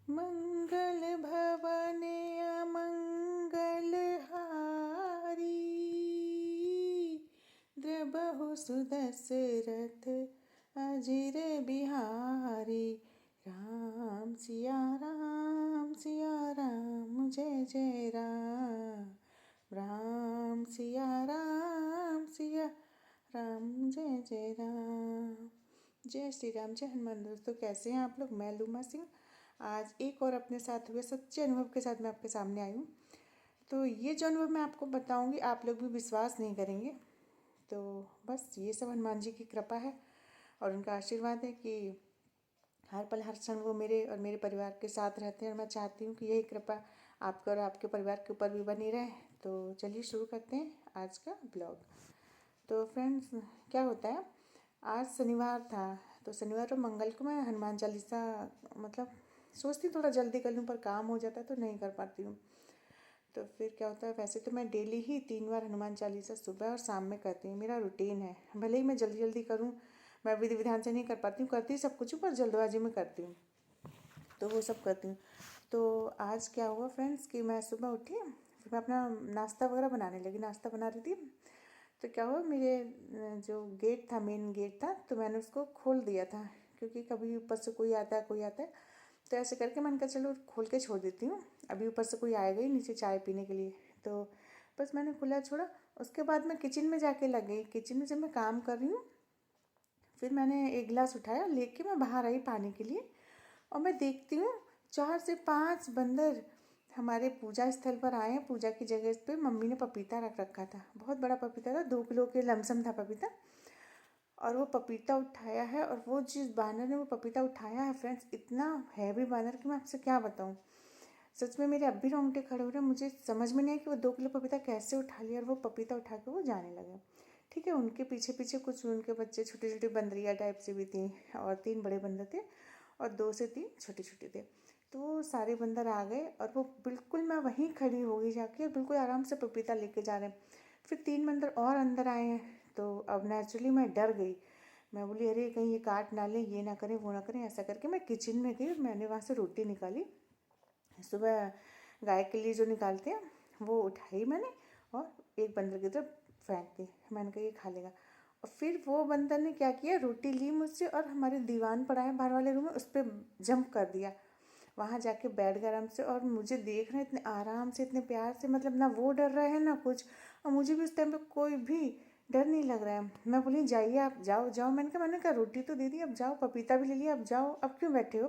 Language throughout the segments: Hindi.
मंगल भवन अमंगल हारी, द्रबहु सुदशरथ अजिर बिहारी। राम सिया राम जय जय राम, राम सिया राम जय जय राम। जय श्री राम, जय हनुमान। दोस्तों कैसे हैं आप लोग? मैं लूमा सिंह आज एक और अपने साथ हुए सच्चे अनुभव के साथ मैं आपके सामने आई हूँ। तो ये जो अनुभव मैं आपको बताऊँगी आप लोग भी विश्वास नहीं करेंगे। तो बस ये सब हनुमान जी की कृपा है और उनका आशीर्वाद है कि हर पल हर क्षण वो मेरे और मेरे परिवार के साथ रहते हैं और मैं चाहती हूँ कि यही कृपा आपके और आपके परिवार के ऊपर भी बनी रहे। तो चलिए शुरू करते हैं आज का ब्लॉग। तो फ्रेंड्स क्या होता है, आज शनिवार था तो शनिवार और मंगल को मैं हनुमान चालीसा मतलब सोचती थोड़ा जल्दी कर लूँ, पर काम हो जाता है तो नहीं कर पाती हूँ। तो फिर क्या होता है, वैसे तो मैं डेली ही 3 बार हनुमान चालीसा सुबह और शाम में करती हूँ, मेरा रूटीन है। भले ही मैं जल्दी जल्दी करूँ, मैं विधि विधान से नहीं कर पाती हूँ, करती सब कुछ पर जल्दबाजी में करती हूँ, तो वो सब करती हूँ। तो आज क्या हुआ फ्रेंड्स कि मैं सुबह उठी, फिर मैं अपना नाश्ता वगैरह बनाने लगी, नाश्ता बना रही थी। तो क्या हुआ, मेरे जो गेट था, मेन गेट था, तो मैंने उसको खोल दिया था क्योंकि कभी ऊपर से कोई आता है, तो ऐसे करके मैंने कहा चलो खोल के छोड़ देती हूँ, अभी ऊपर से कोई आएगा ही नीचे चाय पीने के लिए। तो बस मैंने खुला छोड़ा। उसके बाद मैं किचन में जाके लग गई। किचन में जब मैं काम कर रही हूँ, फिर मैंने एक गिलास उठाया, लेके मैं बाहर आई पानी के लिए, और मैं देखती हूँ 4 से 5 बंदर हमारे पूजा स्थल पर आए हैं। पूजा की जगह पे मम्मी ने पपीता रख रखा था, बहुत बड़ा पपीता था, 2 किलो के लमसम था पपीता। और वो पपीता उठाया है, और वो जिस बानर ने वो पपीता उठाया है फ्रेंड्स, इतना हैवी बानर कि मैं आपसे क्या बताऊँ। सच में मेरे अब भी रोंगटे खड़े हो रहे हैं। मुझे समझ में नहीं है कि वो 2 किलो पपीता कैसे उठा लिया, और वो पपीता उठा के वो जाने लगे। ठीक है, उनके पीछे पीछे कुछ उनके बच्चे छोटे छोटे बंदरिया टाइप से भी थी, और 3 बड़े बंदर थे और 2 से 3 छोटे छोटे थे। तो वो सारे बंदर आ गए, और वो बिल्कुल मैं वहीं खड़ी हो गई जाके, और बिल्कुल आराम से पपीता लेके जा रहे हैं। फिर 3 बंदर और अंदर आए हैं, तो अब नेचुरली मैं डर गई। मैं बोली अरे कहीं ये काट ना लें, ये ना करें, वो ना करें। ऐसा करके मैं किचन में गई और मैंने वहाँ से रोटी निकाली, सुबह गाय के लिए जो निकालते हैं वो उठाई मैंने, और एक बंदर की तरफ फेंक दी। मैंने कहा ये खा लेगा। और फिर वो बंदर ने क्या किया, रोटी ली मुझसे और हमारे दीवान पर आया बाहर वाले रूम में, उस पर जंप कर दिया, वहाँ जाके बैठ गया आराम से। और मुझे देख रहे हैं इतने आराम से, इतने प्यार से, मतलब ना वो डर रहे हैं ना कुछ, और मुझे भी उस टाइम पे कोई भी डर नहीं लग रहा है। मैं बोली जाइए आप, जाओ जाओ। मैंने कहा रोटी तो दे दी, अब जाओ, पपीता भी ले लिया, अब जाओ, अब क्यों बैठे हो।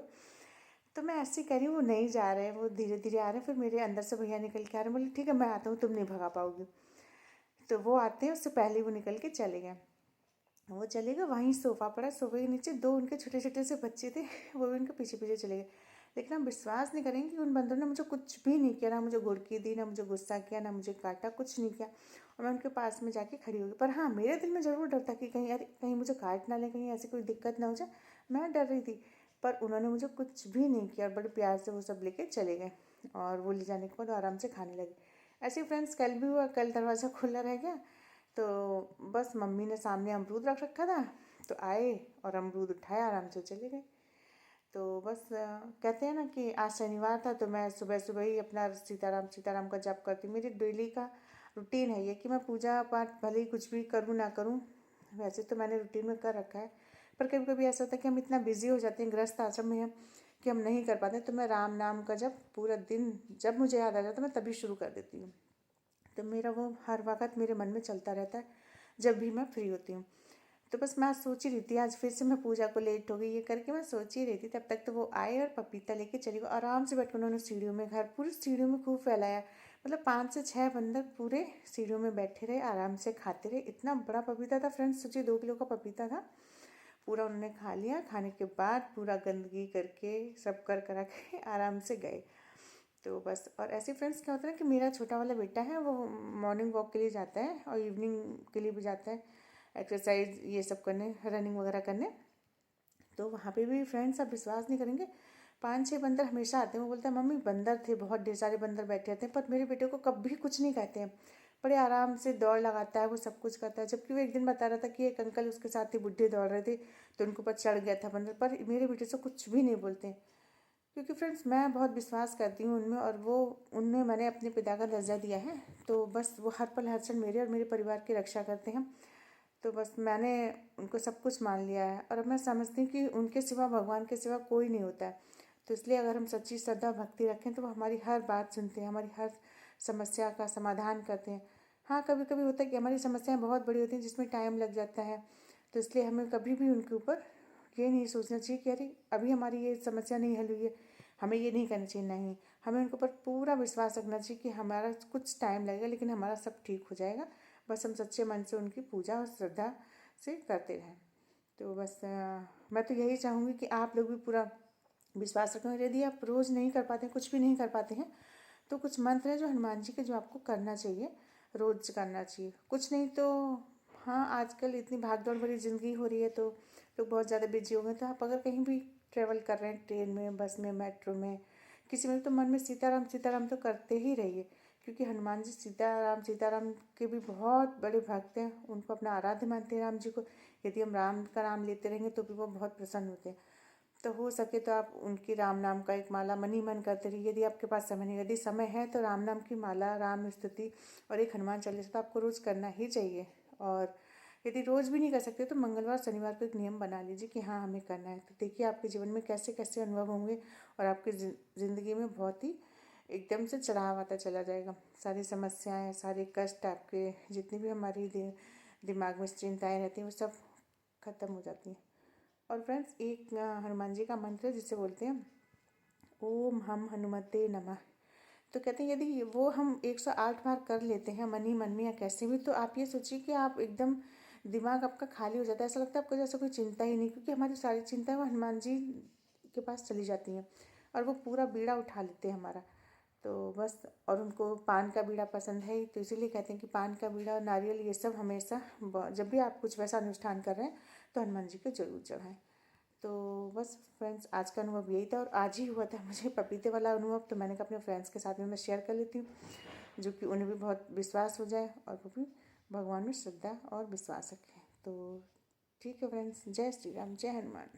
तो मैं ऐसे कह रही हूँ, वो नहीं जा रहे, वो धीरे धीरे आ रहे हैं। फिर मेरे अंदर से भैया निकल के आ रहे हैं, बोले ठीक है मैं आता हूँ, तुम नहीं भगा पाओगी। तो वो आते हैं, उससे पहले वो निकल के चले गए। वो चले गए, वहीं सोफ़ा पड़ा, सोफ़े के नीचे 2 उनके छोटे छोटे से बच्चे थे, वो भी उनके पीछे पीछे चले गए। लेकिन आप विश्वास नहीं करेंगे कि उन बंदरों ने मुझे कुछ भी नहीं किया, ना मुझे गुड़की दी, ना मुझे गुस्सा किया, ना मुझे काटा, कुछ नहीं किया। और मैं उनके पास में जाके खड़ी हो गई। पर हाँ, मेरे दिल में ज़रूर डर था कि कहीं यार कहीं मुझे काट ना ले, कहीं ऐसी कोई दिक्कत ना हो जाए, मैं डर रही थी। पर उन्होंने मुझे कुछ भी नहीं किया, और बड़े प्यार से वो सब लेके चले गए, और वो ले जाने के बाद आराम से खाने लगे। ऐसे फ्रेंड्स कल भी हुआ, कल दरवाज़ा खुला रह गया। तो बस मम्मी ने सामने अमरूद रख रखा था, तो आए और अमरूद उठाया, आराम से चले गए। तो बस कहते हैं ना कि आज शनिवार था, तो मैं सुबह सुबह ही अपना सीताराम सीताराम का जाप करती हूँ। मेरी डेली का रूटीन है ये कि मैं पूजा पाठ भले ही कुछ भी करूँ ना करूँ, वैसे तो मैंने रूटीन में कर रखा है। पर कभी कभी ऐसा होता है कि हम इतना बिजी हो जाते हैं, गृहस्थ आश्रम में हैं, कि हम नहीं कर पाते। तो मैं राम नाम का जब पूरा दिन जब मुझे याद आ जाता है, मैं तभी शुरू कर देती हूँ। तो मेरा वो हर वक्त मेरे मन में चलता रहता है जब भी मैं फ्री होती हूँ। तो बस मैं आज सोच ही रही थी, आज फिर से मैं पूजा को लेट हो गई, ये करके मैं सोच ही रही थी। तब तक तो वो आए और पपीता लेके चली गई। आराम से बैठ कर उन्होंने सीढ़ियों में, घर पूरी सीढ़ियों में खूब फैलाया, मतलब 5 से 6 बंदर पूरे सीढ़ियों में बैठे रहे, आराम से खाते रहे। इतना बड़ा पपीता था फ्रेंड्स, सोचिए 2 किलो का पपीता था। पूरा उन्होंने खा लिया, खाने के बाद पूरा गंदगी करके सब कर करा के आराम से गए। तो बस, और ऐसे फ्रेंड्स क्या होता है कि मेरा छोटा वाला बेटा है, वो मॉर्निंग वॉक के लिए जाता है और इवनिंग के लिए भी जाता है, एक्सरसाइज ये सब करने, रनिंग वगैरह करने। तो वहाँ पे भी फ्रेंड्स आप विश्वास नहीं करेंगे, 5 6 बंदर हमेशा आते हैं। वो बोलता है मम्मी बंदर थे, बहुत ढेर सारे बंदर बैठे रहते हैं, पर मेरे बेटे को कभी कुछ नहीं कहते हैं। बड़े आराम से दौड़ लगाता है, वो सब कुछ करता है। जबकि वो एक दिन बता रहा था कि एक अंकल उसके साथ ही बुढ़े दौड़ रहे थे, तो उनको ऊपर चढ़ गया था बंदर, पर मेरे बेटे से कुछ भी नहीं बोलते। क्योंकि फ्रेंड्स मैं बहुत विश्वास करती हूँ उनमें, और वो उनमें मैंने अपने पिता का दर्जा दिया है। तो बस वो हर पल हर क्षण मेरे और मेरे परिवार की रक्षा करते हैं। तो बस मैंने उनको सब कुछ मान लिया है, और अब मैं समझती हूँ कि उनके सिवा, भगवान के सिवा कोई नहीं होता है। तो इसलिए अगर हम सच्ची श्रद्धा भक्ति रखें तो वो हमारी हर बात सुनते हैं, हमारी हर समस्या का समाधान करते हैं। हाँ, कभी कभी होता है कि हमारी समस्याएं बहुत बड़ी होती हैं जिसमें टाइम लग जाता है। तो इसलिए हमें कभी भी उनके ऊपर ये नहीं सोचना चाहिए कि अरे अभी हमारी ये समस्या नहीं हल हुई है, हमें ये नहीं करना चाहिए। नहीं, हमें उनके ऊपर पूरा विश्वास रखना चाहिए कि हमारा कुछ टाइम लगेगा लेकिन हमारा सब ठीक हो जाएगा। बस हम सच्चे मन से उनकी पूजा और श्रद्धा से करते रहें। तो बस मैं तो यही चाहूँगी कि आप लोग भी पूरा विश्वास रखें। और यदि आप रोज़ नहीं कर पाते हैं, कुछ भी नहीं कर पाते हैं, तो कुछ मंत्र हैं जो हनुमान जी के, जो आपको करना चाहिए, रोज़ करना चाहिए। कुछ नहीं तो हाँ, आजकल इतनी भाग दौड़ भरी ज़िंदगी हो रही है तो लोग बहुत ज़्यादा बिजी हो गए। तो आप अगर कहीं भी ट्रेवल कर रहे हैं, ट्रेन में, बस में, मेट्रो में, किसी में, तो मन में सीताराम सीताराम तो करते ही रहिए। क्योंकि हनुमान जी सीताराम सीताराम के भी बहुत बड़े भक्त हैं, उनको अपना आराध्य मानते हैं राम जी को। यदि हम राम का नाम लेते रहेंगे तो भी वो बहुत प्रसन्न होते हैं। तो हो सके तो आप उनकी राम नाम का एक माला मन ही मन करते रहिए। यदि आपके पास समय नहीं, यदि समय है तो राम नाम की माला, राम स्तुति और एक हनुमान चालीसा तो आपको रोज़ करना ही चाहिए। और यदि रोज़ भी नहीं कर सकते तो मंगलवार शनिवार को एक नियम बना लीजिए कि हाँ, हमें करना है। तो देखिए आपके जीवन में कैसे कैसे अनुभव होंगे, और आपकी ज़िंदगी में बहुत ही एकदम से चढ़ाव आता चला जाएगा। सारी समस्याएं, सारे कष्ट, आपके जितनी भी हमारी दिमाग में चिंताएं रहती हैं वो सब खत्म हो जाती हैं। और फ्रेंड्स, एक हनुमान जी का मंत्र है जिसे बोलते हैं ओम हम हनुमते नमः। तो कहते हैं यदि वो हम 108 बार कर लेते हैं मन ही मन में या कैसे भी, तो आप ये सोचिए कि आप एकदम, दिमाग आपका खाली हो जाता है। ऐसा लगता है आपको जैसे कोई चिंता ही नहीं, क्योंकि हमारी सारी चिंताएं वो हनुमान जी के पास चली जाती हैं और वो पूरा बीड़ा उठा लेते हैं हमारा। तो बस, और उनको पान का बीड़ा पसंद है, तो इसीलिए कहते हैं कि पान का बीड़ा, नारियल, ये सब हमेशा जब भी आप कुछ वैसा अनुष्ठान कर रहे हैं तो हनुमान जी को जरूर चढ़ाएं। तो बस फ्रेंड्स, आज का अनुभव यही था, और आज ही हुआ था मुझे पपीते वाला अनुभव। तो मैंने कहा अपने फ्रेंड्स के साथ में मैं शेयर कर लेती हूँ, जो कि उन्हें भी बहुत विश्वास हो जाए और वो भी भगवान में श्रद्धा और विश्वास रखें। तो ठीक है फ्रेंड्स, जय श्री राम, जय हनुमान।